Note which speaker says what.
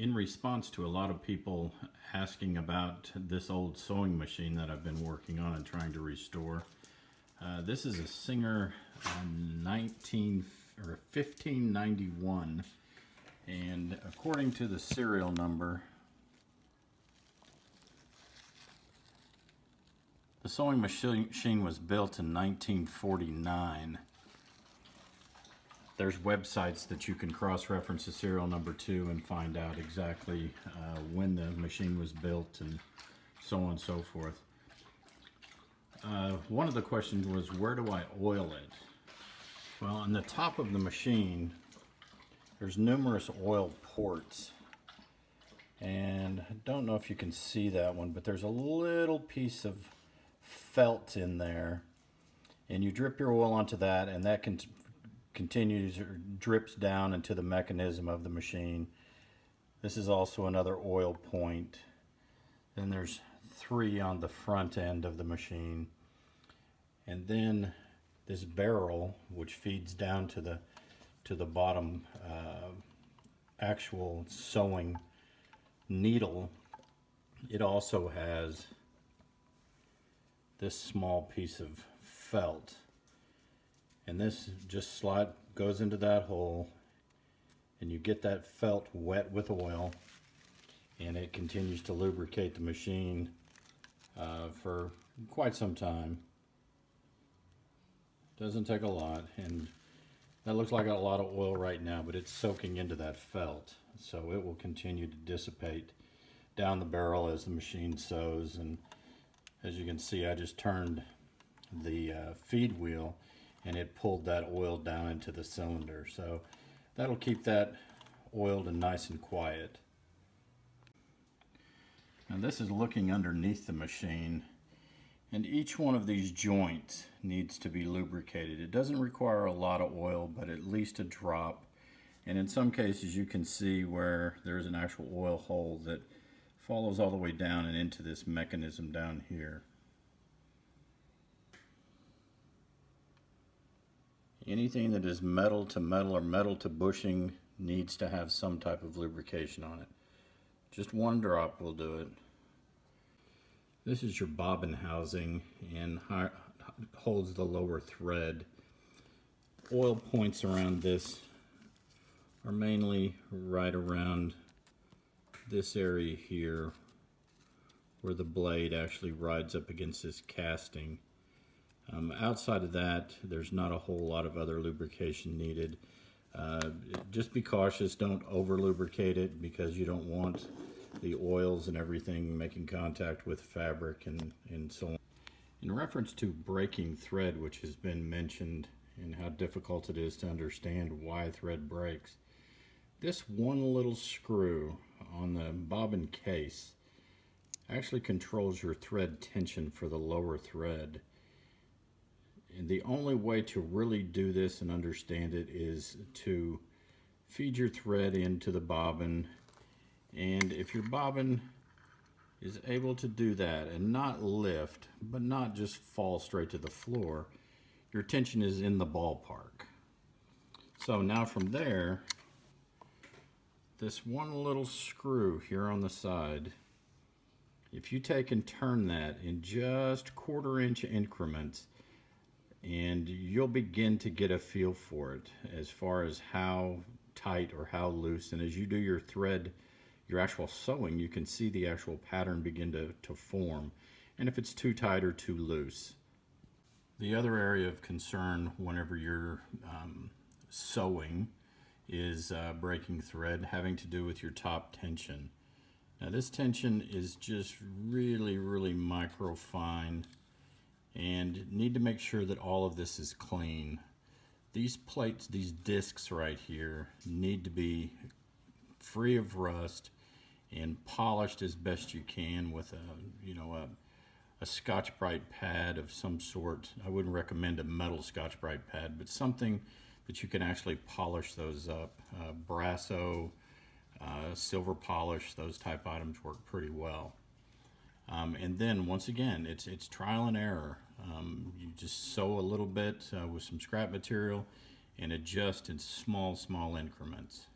Speaker 1: In response to a lot of people asking about this old sewing machine that I've been working on and trying to restore, this is a Singer 1591, and according to the serial number, the sewing machine was built in 1949. There's websites that you can cross-reference the serial number to and find out exactly when the machine was built and so on and so forth. One of the questions was, where do I oil it? Well, on the top of the machine, there's numerous oil ports. And I don't know if you can see that one, but there's a little piece of felt in there. And you drip your oil onto that, and that continues or drips down into the mechanism of the machine. This is also another oil point. Then there's 3 on the front end of the machine, and then this barrel, which feeds down to the bottom actual sewing needle. It also has this small piece of felt. And this just goes into that hole, and you get that felt wet with oil, and it continues to lubricate the machine for quite some time. Doesn't take a lot, and that looks like a lot of oil right now, but it's soaking into that felt, so it will continue to dissipate down the barrel as the machine sews. And as you can see, I just turned the feed wheel, and it pulled that oil down into the cylinder. So that'll keep that oiled and nice and quiet. Now this is looking underneath the machine, and each one of these joints needs to be lubricated. It doesn't require a lot of oil, but at least a drop. And in some cases you can see where there's an actual oil hole that follows all the way down and into this mechanism down here. Anything that is metal to metal or metal to bushing needs to have some type of lubrication on it. Just 1 drop will do it. This is your bobbin housing and holds the lower thread. Oil points around this are mainly right around this area here, where the blade actually rides up against this casting. Outside of that, there's not a whole lot of other lubrication needed. Just be cautious, don't over lubricate it, because you don't want the oils and everything making contact with fabric and so on. In reference to breaking thread, which has been mentioned, and how difficult it is to understand why thread breaks, this one little screw on the bobbin case actually controls your thread tension for the lower thread. And the only way to really do this and understand it is to feed your thread into the bobbin. And if your bobbin is able to do that and not lift, but not just fall straight to the floor, your tension is in the ballpark. So now from there, this one little screw here on the side, if you take and turn that in just 1/4 inch increments, and you'll begin to get a feel for it as far as how tight or how loose. And as you do your thread, your actual sewing, you can see the actual pattern begin to form, and if it's too tight or too loose. The other area of concern whenever you're sewing is breaking thread, having to do with your top tension. Now this tension is just really, really micro fine, and need to make sure that all of this is clean. These plates, these discs right here, need to be free of rust and polished as best you can with a Scotch-Brite pad of some sort. I wouldn't recommend a metal Scotch-Brite pad, but something that you can actually polish those up. Brasso, silver polish, those type items work pretty well. And then once again, it's trial and error. You just sew a little bit with some scrap material and adjust in small increments.